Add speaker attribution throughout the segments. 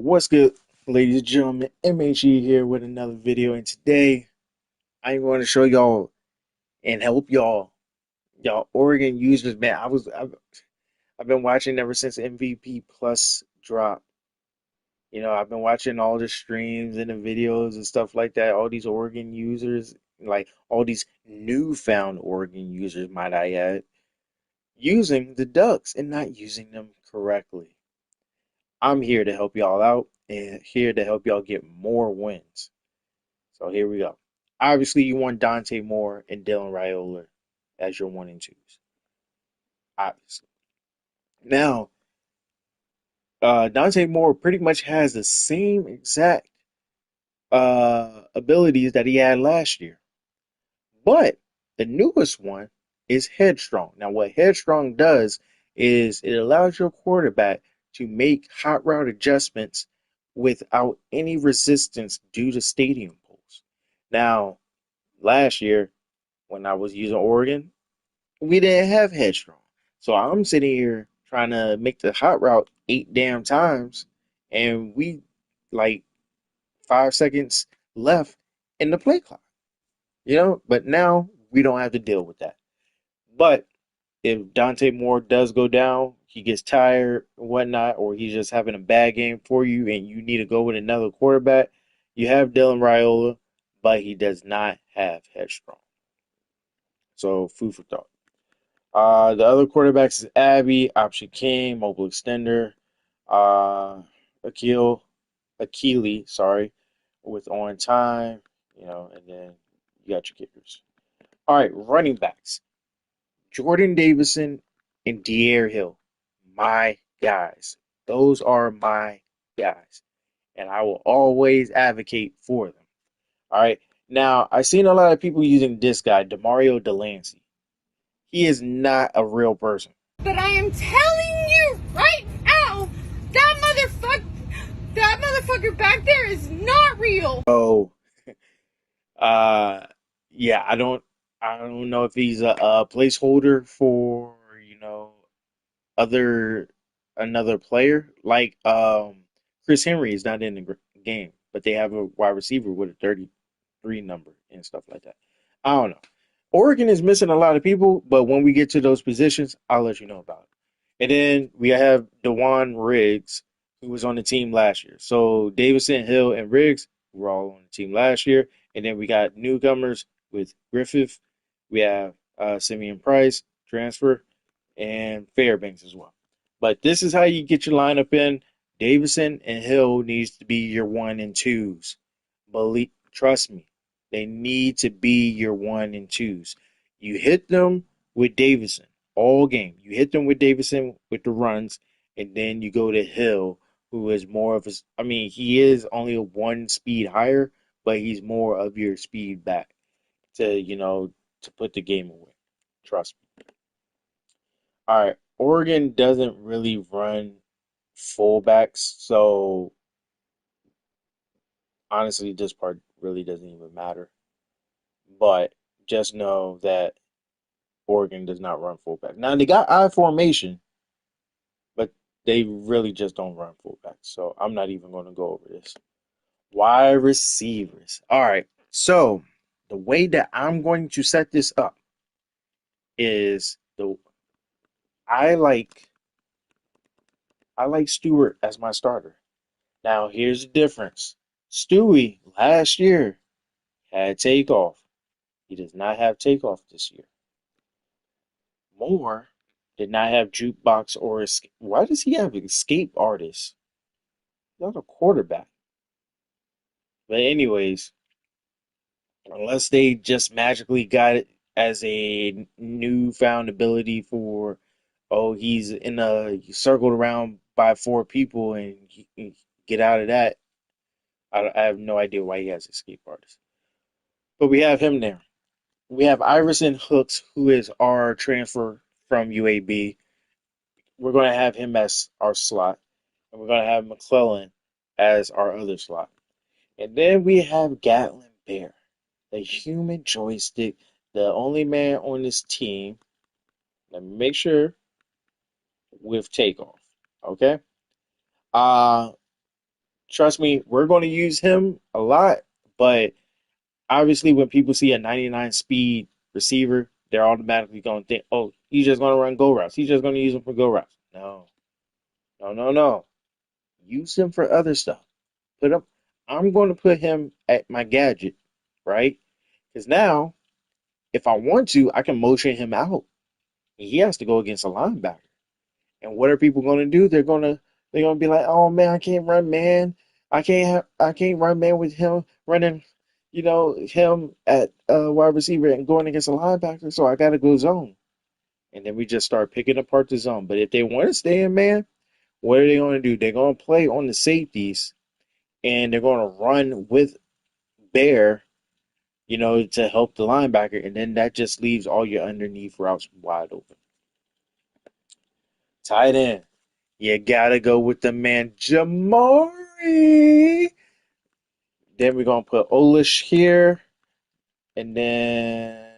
Speaker 1: What's good, ladies and gentlemen? MHE here with another video, and today I'm going to show y'all and help y'all Oregon users. Man, I've been watching ever since MVP Plus dropped. I've been watching all the streams and the videos and stuff like that. All these Oregon users, like all these newfound Oregon users, might I add, using the Ducks and not using them correctly. I'm here to help y'all out and here to help y'all get more wins. So here we go. Obviously, you want Dante Moore and Dylan Raiola as your one and twos. Obviously. Now, Dante Moore pretty much has the same exact abilities that he had last year. But the newest one is Headstrong. Now, what Headstrong does is it allows your quarterback to make hot route adjustments without any resistance due to stadium pulls. Now, last year, when I was using Oregon, we didn't have Headstrong. So I'm sitting here trying to make the hot route 8 damn times, and we like 5 seconds left in the play clock. But now we don't have to deal with that. But if Dante Moore does go down, he gets tired and whatnot, or he's just having a bad game for you and you need to go with another quarterback, you have Dylan Raiola, but he does not have Headstrong. So food for thought. The other quarterbacks is Abby, Option King, Mobile Extender, uh, Akil, Akili, sorry, with On Time, and then you got your kickers. All right, running backs. Jordan Davison and De'Aaron Hill, my guys. Those are my guys. And I will always advocate for them. All right. Now, I've seen a lot of people using this guy, Demario Delancey. He is not a real person.
Speaker 2: But I am telling you right now, that motherfucker back there is not real.
Speaker 1: So, uh, yeah, I don't know if he's a placeholder for, other another player. Like, Chris Henry is not in the game, but they have a wide receiver with a 33 number and stuff like that. I don't know. Oregon is missing a lot of people, but when we get to those positions, I'll let you know about it. And then we have Dewan Riggs, who was on the team last year. So Davison, Hill, and Riggs were all on the team last year. And then we got newcomers with Griffith. We have Simeon Price, transfer, and Fairbanks as well. But this is how you get your lineup in. Davison and Hill needs to be your one and twos. Trust me, they need to be your one and twos. You hit them with Davison all game. You hit them with Davison with the runs, and then you go to Hill, who is more of a. I mean, he is only a one speed higher, but he's more of your speed back to put the game away. Trust me. All right, Oregon doesn't really run fullbacks, so honestly, this part really doesn't even matter. But just know that Oregon does not run fullback. Now they got I formation, but they really just don't run fullback. So I'm not even going to go over this. Wide receivers. All right. So the way that I'm going to set this up is the I like I like Stewart as my starter. Now here's the difference. Stewie last year had takeoff. He does not have takeoff this year. Moore did not have jukebox or escape. Why does he have escape artist? He's not a quarterback. But anyways, unless they just magically got it as a newfound ability for, oh, he's circled around by four people and he can get out of that. I have no idea why he has escape artist. But we have him there. We have Iverson Hooks, who is our transfer from UAB. We're going to have him as our slot, and we're going to have McClellan as our other slot. And then we have Gatlin Bear, the human joystick, the only man on this team. Let me make sure with takeoff. Okay. Uh trust me, we're going to use him a lot, but obviously when people see a 99 speed receiver, they're automatically going to think, oh, he's just going to run go routes. He's just going to use him for go routes. No, no, no, no. Use him for other stuff. Put up. I'm going to put him at my gadget, right? Because now, if I want to, I can motion him out. He has to go against a linebacker. And what are people going to do? They're gonna be like, oh man, I can't run man. I can't run man with him running, him at wide receiver and going against a linebacker. So I got to go zone. And then we just start picking apart the zone. But if they want to stay in man, what are they going to do? They're going to play on the safeties and they're going to run with Bear, to help the linebacker. And then that just leaves all your underneath routes wide open. Tight end. You gotta go with the man Jamari. Then we're gonna put Olish here, and then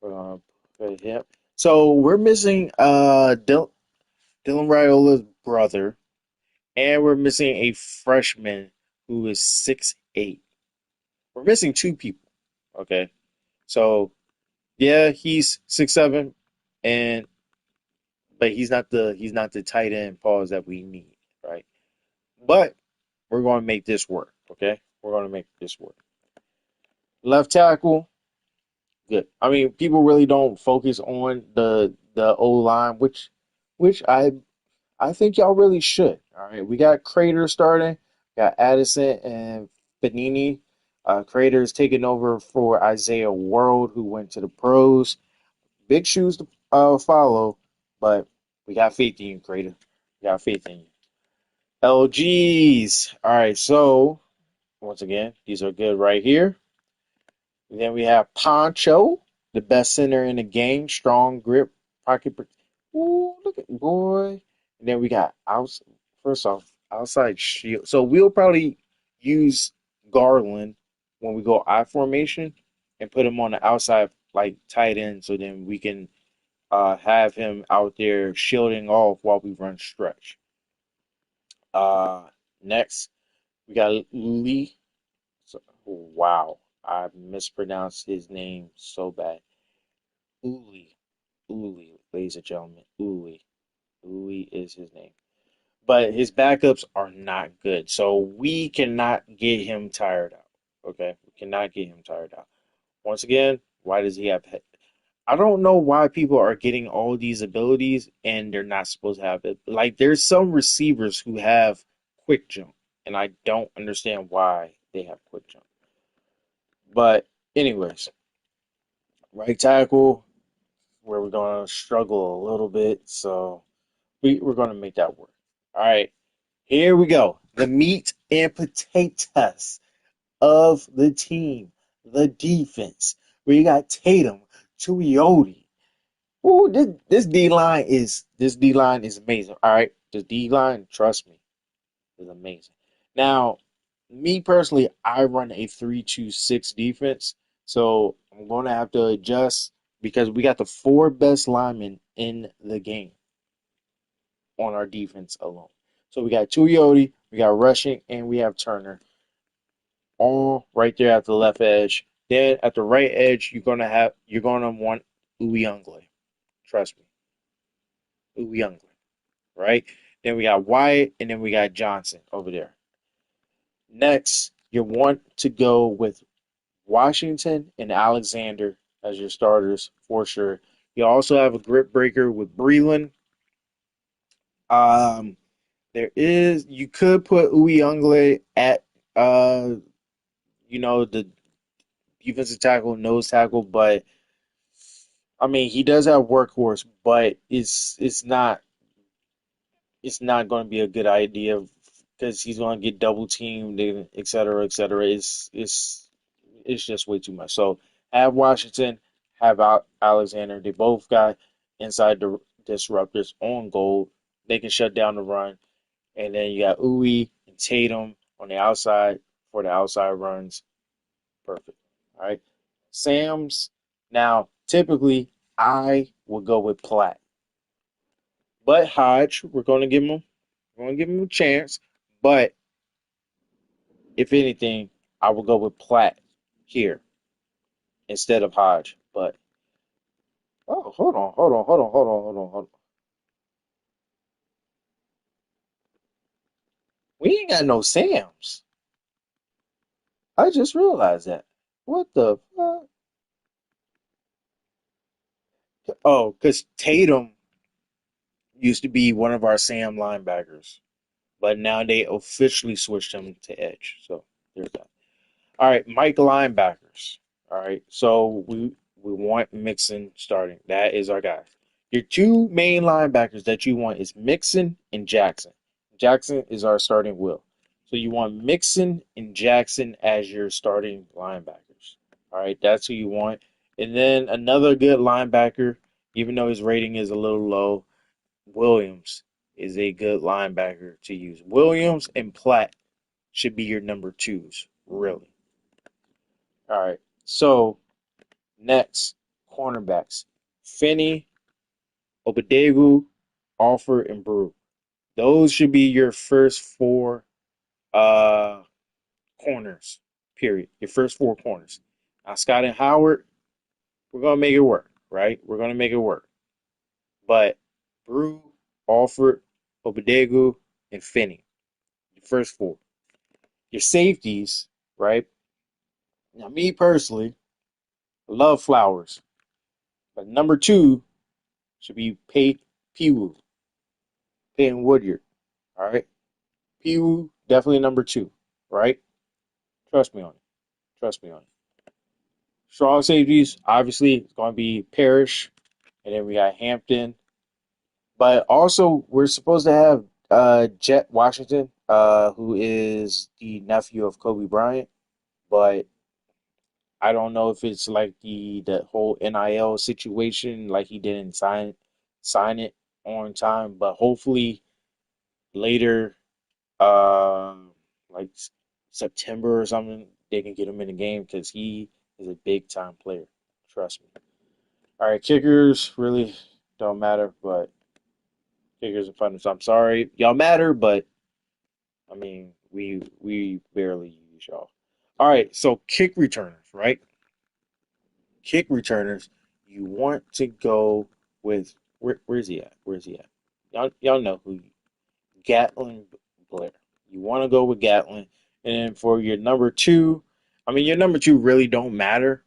Speaker 1: we're gonna put him. So we're missing Dylan Raiola's brother, and we're missing a freshman who is 6'8". We're missing two people. Okay, so yeah, he's 6'7", and but he's not the tight end pause that we need, right? But we're going to make this work. Okay, we're going to make this work. Left tackle, good. I mean, people really don't focus on the O line, which I think y'all really should. All right, we got Crater starting, got Addison and Fanini. Crater's taking over for Isaiah World, who went to the pros. Big shoes to follow, but we got faith in you, Crater. We got faith in you. LGs. All right, so once again, these are good right here. And then we have Poncho, the best center in the game, strong grip, pocket. Ooh, look at boy. And then we got first off, outside shield. So we'll probably use Garland when we go I formation and put him on the outside like tight end, so then we can have him out there shielding off while we run stretch. Next we got Lee. So, wow, I mispronounced his name so bad. Uli, Uli, ladies and gentlemen, Uli, Uli is his name. But his backups are not good, so we cannot get him tired out. Okay, we cannot get him tired out. Once again, why does he have? I don't know why people are getting all these abilities and they're not supposed to have it. Like there's some receivers who have quick jump, and I don't understand why they have quick jump. But anyways, right tackle where we're gonna struggle a little bit, so we're gonna make that work. All right, here we go. The meat and potatoes of the team, the defense. We got Tatum, Tuioti. Ooh, this D line is amazing. All right, the D line, trust me, is amazing. Now, me personally, I run a 3-2-6 defense, so I'm going to have to adjust because we got the four best linemen in the game on our defense alone. So we got Tuioti, we got Rushing, and we have Turner all right there at the left edge. Then at the right edge, you're gonna want Uyunglele. Trust me, Uyunglele, right? Then we got Wyatt, and then we got Johnson over there. Next, you want to go with Washington and Alexander as your starters for sure. You also have a grip breaker with Breland. Um, you could put Uyunglele at the defensive tackle, nose tackle, but I mean he does have workhorse, but it's not going to be a good idea because he's going to get double teamed, and et cetera, et cetera. It's just way too much. So have Washington, have Alexander. They both got inside the disruptors on goal. They can shut down the run, and then you got Uwe and Tatum on the outside for the outside runs. Perfect. All right. Sam's now typically I would go with Platt, but Hodge we're going to give him a chance, but if anything, I will go with Platt here instead of Hodge. But oh, hold on. We ain't got no Sams. I just realized that. What the fuck? Oh, because Tatum used to be one of our Sam linebackers, but now they officially switched him to edge. So there's that. All right, Mike linebackers. All right, so we want Mixon starting. That is our guy. Your two main linebackers that you want is Mixon and Jackson. Jackson is our starting will. So you want Mixon and Jackson as your starting linebackers. All right, that's who you want. And then another good linebacker, even though his rating is a little low, Williams is a good linebacker to use. Williams and Platt should be your number twos, really. All right. So next, cornerbacks. Finney, Obadegu, Alford, and Brew. Those should be your first four uh corners. Period. Your first four corners. Now Scott and Howard, we're gonna make it work, right? We're gonna make it work. But Brew, Alford, Obadegu, and Finney. Your first four. Your safeties, right? Now me personally, I love Flowers. But number two should be Pee-woo, Peyton Woodyard. All right. Pee-woo, definitely number two, right? Trust me on it. Trust me on it. Strong safeties, obviously, it's going to be Parrish, and then we got Hampton. But also, we're supposed to have Jet Washington, who is the nephew of Kobe Bryant. But I don't know if it's like the whole NIL situation, like he didn't sign it on time. But hopefully later like September or something, they can get him in the game because he is a big time player. Trust me. All right, kickers really don't matter, but kickers are fun. So I'm sorry, y'all matter, but I mean we barely use y'all. All right, so kick returners, right? Kick returners. You want to go with where's he at? Where's he at? Y'all know who Gatlin Blair. You want to go with Gatlin. And then for your number two, I mean, your number two really don't matter,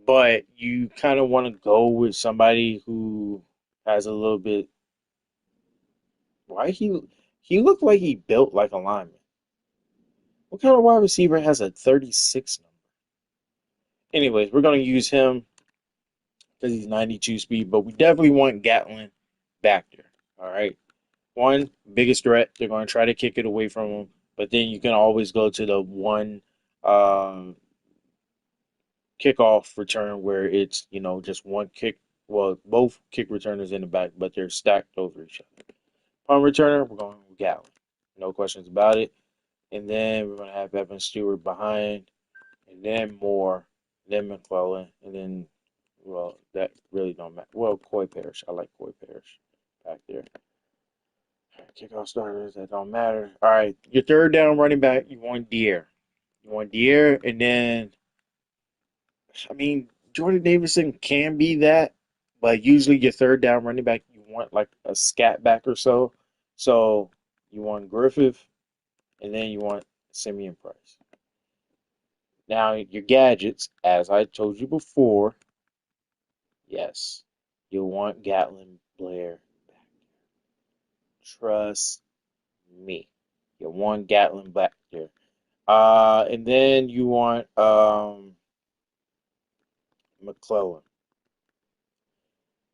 Speaker 1: but you kind of want to go with somebody who has a little bit. Why he looked like he built like a lineman. What kind of wide receiver has a 36 number? Anyways, we're gonna use him because he's 92 speed, but we definitely want Gatlin back there. All right. One, biggest threat. They're going to try to kick it away from him, but then you can always go to the one um, kickoff return where it's just one kick. Well, both kick returners in the back, but they're stacked over each other. Punt returner, we're going with Gallup, no questions about it. And then we're going to have Evan Stewart behind, and then Moore, then McClellan, and then that really don't matter. Well, Coy Parrish, I like Coy Parrish back there. Kickoff starters, that don't matter. All right, your third down running back, you want Dier. You want Dier, and then, I mean, Jordan Davidson can be that, but usually your third down running back, you want like a scat back or so. So you want Griffith, and then you want Simeon Price. Now, your gadgets, as I told you before, yes, you'll want Gatlin Blair back. Trust me. You want Gatlin back there. And then you want McClellan,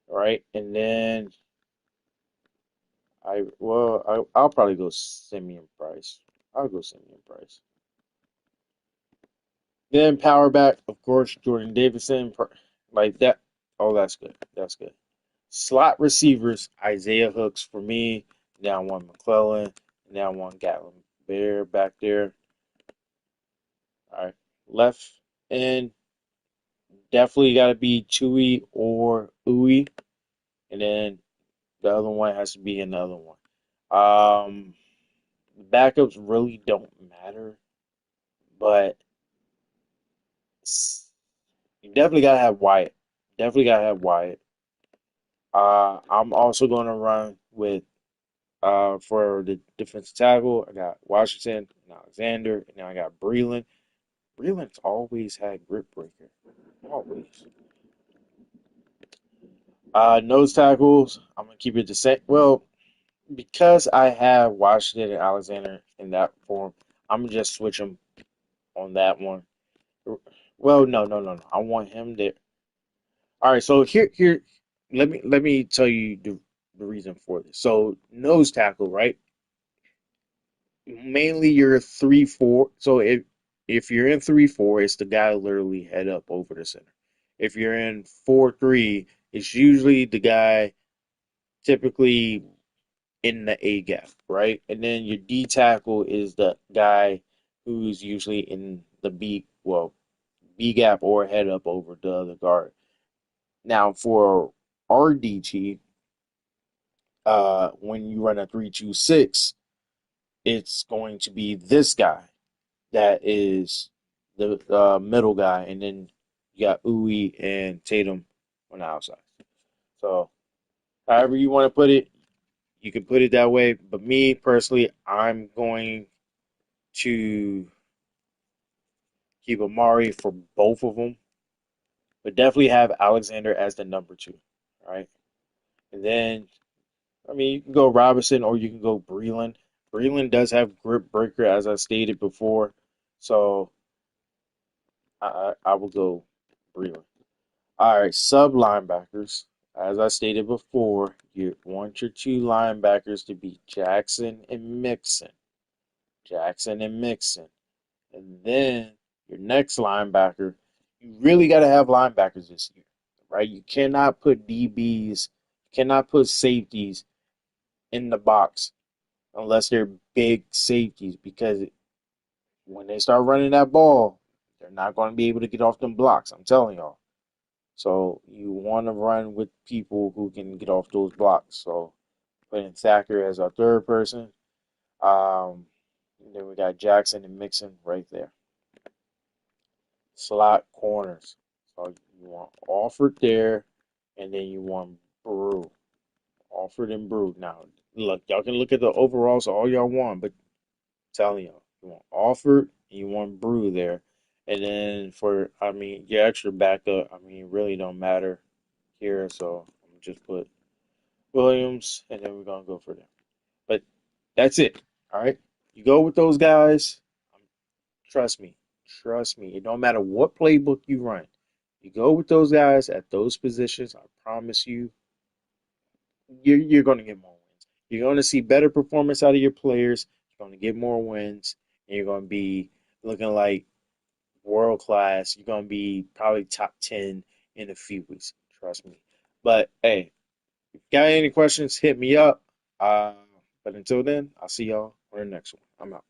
Speaker 1: right? And then I'll probably go Simeon Price. I'll go Simeon Price. Then power back, of course, Jordan Davidson, like that. Oh, that's good. That's good. Slot receivers, Isaiah Hooks for me. Now one McClellan. Now one Gatlin Bear back there. All right. Left end, definitely got to be Chewy or Uwe. And then the other one has to be another one. Backups really don't matter. but you definitely gotta have Wyatt. Definitely gotta have Wyatt. I'm also gonna run with for the defensive tackle. I got Washington and Alexander, and now I got Breland. Breland's always had grip breaker, always. Nose tackles. I'm gonna keep it the same. Well, because I have Washington and Alexander in that form, I'm gonna just switch them on that one. Well, no. I want him there. All right, so here, let me tell you the reason for this. So nose tackle, right? Mainly you're 3-4. So if you're in 3-4, it's the guy literally head up over the center. If you're in 4-3, it's usually the guy typically in the A gap, right? And then your D tackle is the guy who's usually in the B gap or head up over the other guard. Now for RDT, when you run a 3-2-6, it's going to be this guy that is the middle guy, and then you got Uwe and Tatum on the outside. So however you want to put it, you can put it that way. But me personally, I'm going to keep Amari for both of them, but definitely have Alexander as the number two. All right. And then, I mean, you can go Robinson or you can go Breland. Breland does have grip breaker, as I stated before. So I will go Breland. All right, sub linebackers. As I stated before, you want your two linebackers to be Jackson and Mixon. Jackson and Mixon. And then your next linebacker, you really got to have linebackers this year, right? You cannot put DBs, cannot put safeties in the box unless they're big safeties because when they start running that ball, they're not going to be able to get off them blocks. I'm telling y'all. So you want to run with people who can get off those blocks. So putting Thacker as our third person. And then we got Jackson and Mixon right there. Slot corners. So you want Alford there, and then you want Brew. Alford and Brew. Now, look, y'all can look at the overalls all y'all want, but I'm telling y'all, you want Alford and you want Brew there. And then for, I mean, your extra backup, I mean, it really don't matter here. So I'm gonna just put Williams, and then we're gonna go for them. But that's it. All right, you go with those guys. Trust me, trust me. It don't matter what playbook you run. You go with those guys at those positions. I promise you, you're going to get more wins. You're going to see better performance out of your players. You're going to get more wins, and you're going to be looking like world class. You're going to be probably top 10 in a few weeks. Trust me. But hey, got any questions, hit me up. Uh, but until then, I'll see y'all on the next one. I'm out.